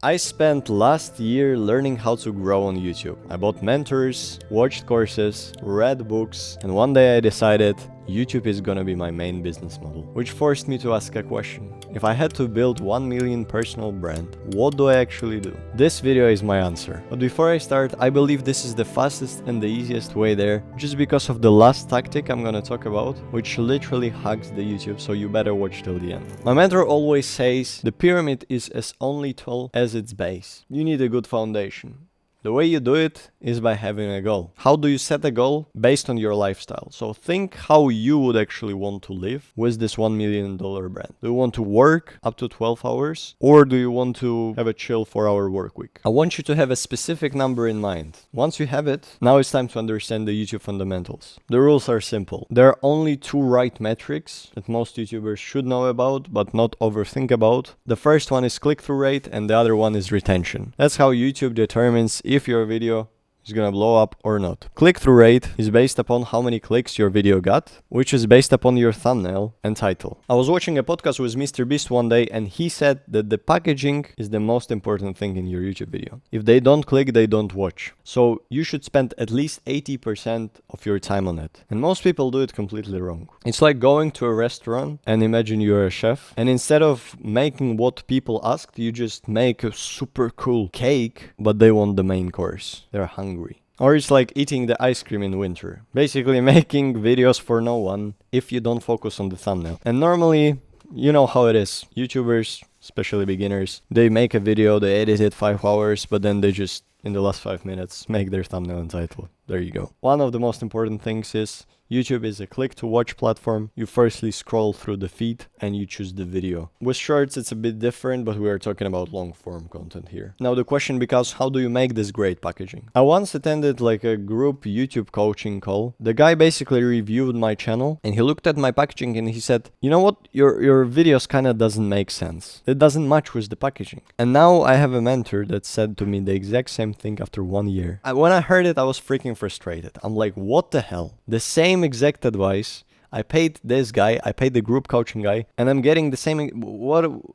I spent last year learning how to grow on YouTube. I bought mentors, watched courses, read books, and one day I decided YouTube is gonna be my main business model, which forced me to ask a question. If I had to build 1 million personal brand, what do I actually do? This video is my answer. But before I start, I believe this is the fastest and the easiest way there, just because of the last tactic I'm gonna talk about, which literally hacks the YouTube, so you better watch till the end. My mentor always says, the pyramid is as only tall as its base. You need a good foundation. The way you do it is by having a goal. How do you set a goal? Based on your lifestyle. So think how you would actually want to live with this $1 million brand. Do you want to work up to 12 hours? Or do you want to have a chill 4-hour work week? I want you to have a specific number in mind. Once you have it, now it's time to understand the YouTube fundamentals. The rules are simple. There are only 2 right metrics that most YouTubers should know about, but not overthink about. The first one is click-through rate and the other one is retention. That's how YouTube determines if your video is gonna blow up or not. Click-through rate is based upon how many clicks your video got, which is based upon your thumbnail and title. I was watching a podcast with Mr. Beast one day and he said that the packaging is the most important thing in your YouTube video. If they don't click, they don't watch. So you should spend at least 80% of your time on it. And most people do it completely wrong. It's like going to a restaurant and imagine you're a chef, and instead of making what people asked, you just make a super cool cake, but they want the main course. They're hungry. Or it's like eating the ice cream in winter. Basically making videos for no one if you don't focus on the thumbnail. And normally, you know how it is. YouTubers, especially beginners, they make a video, they edit it 5 hours, but then they just, in the last 5 minutes, make their thumbnail and title. There you go. One of the most important things is YouTube is a click-to-watch platform. You firstly scroll through the feed and you choose the video. With shorts, it's a bit different, but we are talking about long-form content here. Now the question becomes, how do you make this great packaging? I once attended like a group YouTube coaching call. The guy basically reviewed my channel and he looked at my packaging and he said, you know what, your videos kind of doesn't make sense. It doesn't match with the packaging. And now I have a mentor that said to me the exact same thing after 1 year. When I heard it, I was freaking frustrated. I'm like, what the hell? The same exact advice. I paid this guy, I paid the group coaching guy, and I'm getting the same.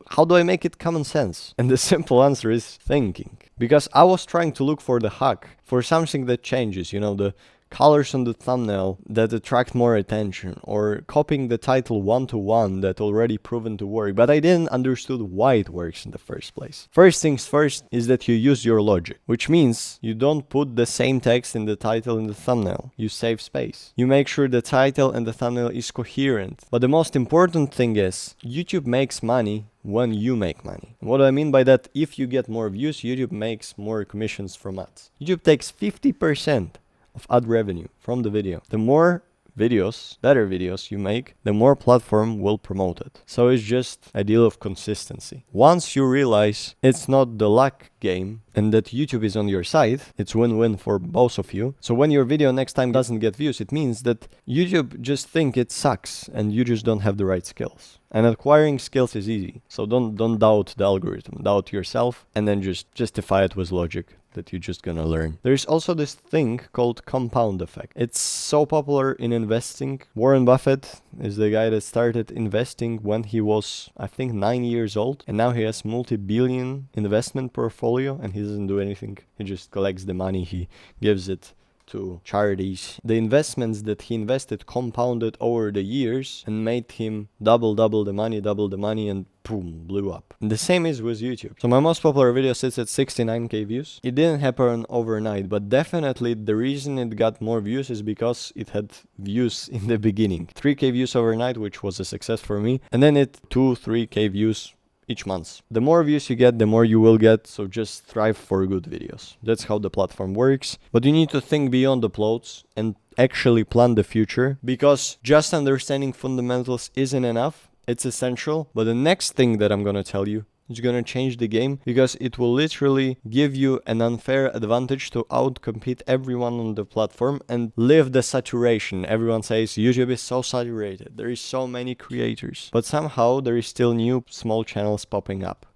How do I make it common sense? And the simple answer is thinking. Because I was trying to look for the hack, for something that changes, you know, the colors on the thumbnail that attract more attention, or copying the title 1-to-1 that already proven to work, but I didn't understood why it works in the first place. First things first is that you use your logic, which means you don't put the same text in the title and the thumbnail. You save space. You make sure the title and the thumbnail is coherent. But the most important thing is YouTube makes money when you make money. And what I mean by that, if you get more views, YouTube makes more commissions from ads. YouTube takes 50% of ad revenue from the video. The more videos, better videos you make, the more platform will promote it. So it's just a deal of consistency. Once you realize it's not the luck game and that YouTube is on your side, it's win-win for both of you. So when your video next time doesn't get views, it means that YouTube just think it sucks and you just don't have the right skills. And acquiring skills is easy. So don't doubt the algorithm, doubt yourself, and then just justify it with logic that you're just gonna learn. There's also this thing called compound effect. It's so popular in investing. Warren Buffett is the guy that started investing when he was, I think, 9 years old, and now he has multi-billion investment portfolio and he doesn't do anything. He just collects the money, he gives it to charities. The investments that he invested compounded over the years and made him double the money, and boom, blew up. And the same is with YouTube. So my most popular video sits at 69k views. It didn't happen overnight, but definitely the reason it got more views is because it had views in the beginning. 3k views overnight, which was a success for me, and then it 2-3k views each month. The more views you get, the more you will get, so just strive for good videos. That's how the platform works. But you need to think beyond uploads and actually plan the future, because just understanding fundamentals isn't enough. It's essential, but the next thing that I'm gonna tell you is gonna change the game, because it will literally give you an unfair advantage to outcompete everyone on the platform and live the saturation. Everyone says YouTube is so saturated, there is so many creators, but somehow there is still new small channels popping up.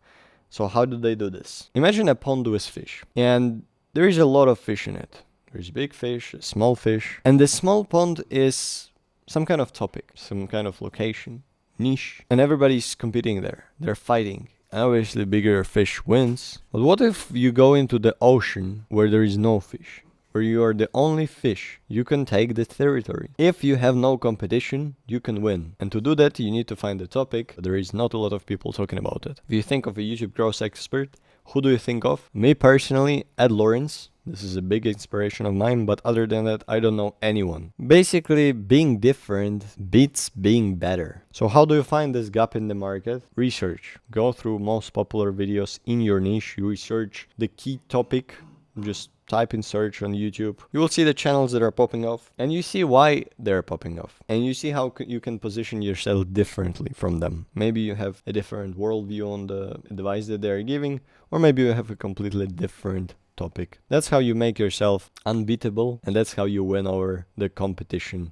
So how do they do this? Imagine a pond with fish, and there is a lot of fish in it. There's big fish, small fish, and the small pond is some kind of topic, some kind of location, niche, and everybody's competing there. They're fighting. Obviously, bigger fish wins. But what if you go into the ocean where there is no fish? Where you are the only fish, you can take the territory. If you have no competition, you can win. And to do that, you need to find a topic. There is not a lot of people talking about it. If you think of a YouTube growth expert, who do you think of? Me personally, Ed Lawrence. This is a big inspiration of mine, but other than that, I don't know anyone. Basically, being different beats being better. So how do you find this gap in the market? Research. Go through most popular videos in your niche. You research the key topic. Just type in search on YouTube. You will see the channels that are popping off, and you see why they're popping off. And you see how you can position yourself differently from them. Maybe you have a different worldview on the advice that they're giving, or maybe you have a completely different topic. That's how you make yourself unbeatable, and that's how you win over the competition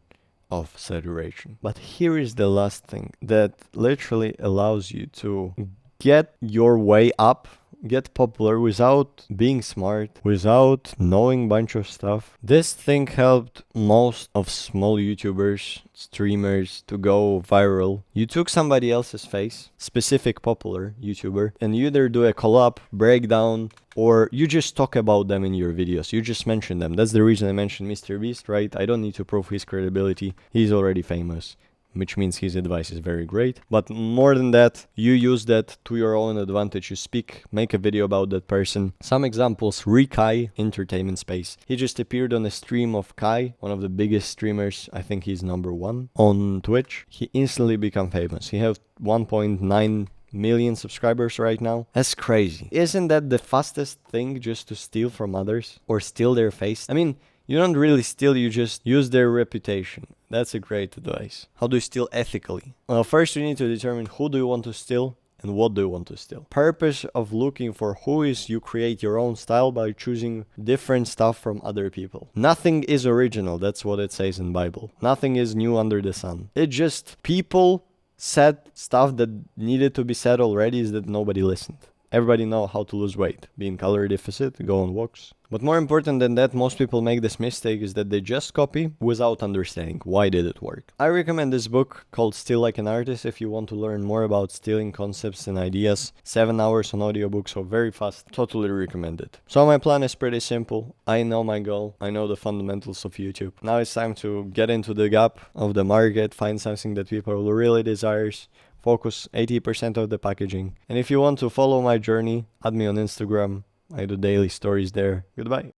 of saturation. But here is the last thing that literally allows you to get your way up, get popular without being smart, without knowing bunch of stuff. This thing helped most of small YouTubers, streamers to go viral. You took somebody else's face, specific popular YouTuber, and you either do a collab, breakdown, or you just talk about them in your videos. You just mention them. That's the reason I mentioned Mr. Beast, right? I don't need to prove his credibility. He's already famous, which means his advice is very great. But more than that, you use that to your own advantage. You speak, make a video about that person. Some examples: Rikai, entertainment space. He just appeared on a stream of Kai, one of the biggest streamers. I think he's #1 on Twitch. He instantly became famous. He has 1.9 million subscribers right now. That's crazy. Isn't that the fastest thing, just to steal from others or steal their face? I mean, you don't really steal, you just use their reputation. That's a great advice. How do you steal ethically? Well, first you need to determine who do you want to steal and what do you want to steal. Purpose of looking for who is you create your own style by choosing different stuff from other people. Nothing is original, that's what it says in Bible. Nothing is new under the sun. It's just people said stuff that needed to be said already, is that nobody listened. Everybody know how to lose weight, be in calorie deficit, go on walks. But more important than that, most people make this mistake, is that they just copy without understanding why did it work. I recommend this book called Steal Like an Artist if you want to learn more about stealing concepts and ideas. 7 hours on audiobook, so very fast. Totally recommend it. So my plan is pretty simple. I know my goal. I know the fundamentals of YouTube. Now it's time to get into the gap of the market, find something that people really desires. Focus 80% of the packaging. And if you want to follow my journey, add me on Instagram. I do daily stories there. Goodbye.